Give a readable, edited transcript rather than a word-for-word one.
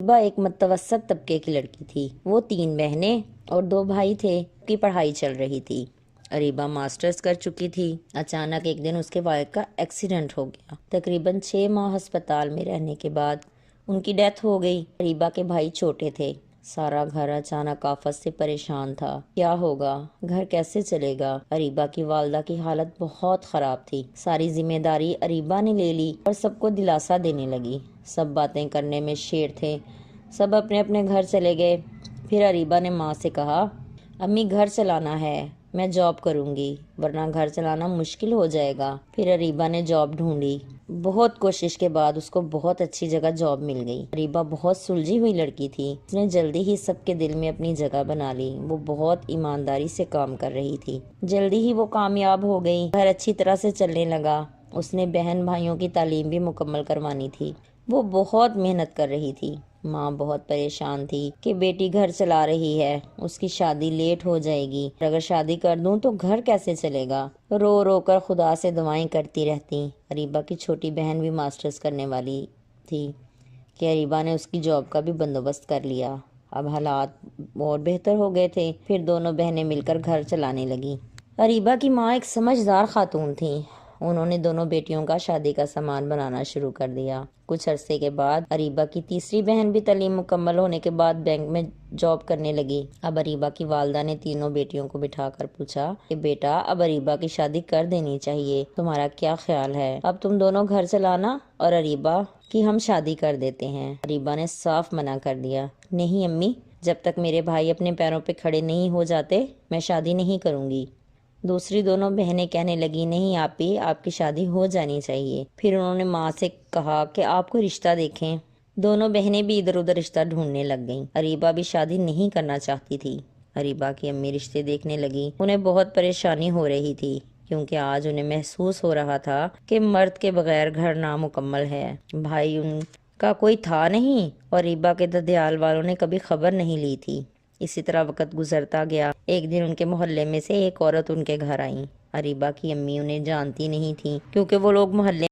اریبہ ایک متوسط طبقے کی لڑکی تھی۔ وہ 3 بہنیں اور 2 بھائی تھے کی پڑھائی چل رہی تھی۔ اریبہ ماسٹرز کر چکی تھی۔ اچانک ایک دن اس کے والد کا ایکسیڈنٹ ہو گیا۔ تقریباً 6 ماہ ہسپتال میں رہنے کے بعد ان کی ڈیتھ ہو گئی۔ اریبہ کے بھائی چھوٹے تھے۔ سارا گھر اچانک آفت سے پریشان تھا۔ کیا ہوگا؟ گھر کیسے چلے گا؟ اریبہ کی والدہ کی حالت بہت خراب تھی۔ ساری ذمہ داری اریبہ نے لے لی اور سب کو دلاسا دینے لگی۔ سب باتیں کرنے میں شیر تھے۔ سب اپنے اپنے گھر چلے گئے۔ پھر اریبہ نے ماں سے کہا، امی گھر چلانا ہے، میں جاب کروں گی ورنہ گھر چلانا مشکل ہو جائے گا۔ پھر اریبہ نے جاب ڈھونڈی۔ بہت کوشش کے بعد اس کو بہت اچھی جگہ جاب مل گئی۔ اریبہ بہت سلجھی ہوئی لڑکی تھی۔ اس نے جلدی ہی سب کے دل میں اپنی جگہ بنا لی۔ وہ بہت ایمانداری سے کام کر رہی تھی۔ جلدی ہی وہ کامیاب ہو گئی۔ گھر اچھی طرح سے چلنے لگا۔ اس نے بہن بھائیوں کی تعلیم بھی مکمل کروانی تھی۔ وہ بہت محنت کر رہی تھی۔ ماں بہت پریشان تھی کہ بیٹی گھر چلا رہی ہے، اس کی شادی لیٹ ہو جائے گی، اگر شادی کر دوں تو گھر کیسے چلے گا؟ رو رو کر خدا سے دعائیں کرتی رہتی۔ اریبہ کی چھوٹی بہن بھی ماسٹرز کرنے والی تھی کہ اریبہ نے اس کی جاب کا بھی بندوبست کر لیا۔ اب حالات اور بہتر ہو گئے تھے۔ پھر دونوں بہنیں مل کر گھر چلانے لگیں۔ اریبہ کی ماں ایک سمجھدار خاتون تھی۔ انہوں نے دونوں بیٹیوں کا شادی کا سامان بنانا شروع کر دیا۔ کچھ عرصے کے بعد اریبہ کی تیسری بہن بھی تعلیم مکمل ہونے کے بعد بینک میں جاب کرنے لگی۔ اب اریبہ کی والدہ نے تینوں بیٹیوں کو بٹھا کر پوچھا کہ بیٹا اب اریبہ کی شادی کر دینی چاہیے، تمہارا کیا خیال ہے؟ اب تم دونوں گھر چلانا اور اریبہ کی ہم شادی کر دیتے ہیں۔ اریبہ نے صاف منع کر دیا، نہیں امی، جب تک میرے بھائی اپنے پیروں پہ کھڑے نہیں ہو جاتے میں شادی نہیں کروں گی۔ دوسری دونوں بہنیں کہنے لگی، نہیں آپی، آپ کی شادی ہو جانی چاہیے۔ پھر انہوں نے ماں سے کہا کہ آپ کو رشتہ دیکھیں۔ دونوں بہنیں بھی ادھر ادھر رشتہ ڈھونڈنے لگ گئیں۔ اریبہ بھی شادی نہیں کرنا چاہتی تھی۔ اریبہ کی امی رشتے دیکھنے لگی۔ انہیں بہت پریشانی ہو رہی تھی کیونکہ آج انہیں محسوس ہو رہا تھا کہ مرد کے بغیر گھر نامکمل ہے۔ بھائی ان کا کوئی تھا نہیں اور اریبہ کے ددیال والوں نے کبھی خبر نہیں لی تھی۔ اسی طرح وقت گزرتا گیا۔ ایک دن ان کے محلے میں سے ایک عورت ان کے گھر آئی۔ اریبہ کی امی انہیں جانتی نہیں تھی کیونکہ وہ لوگ محلے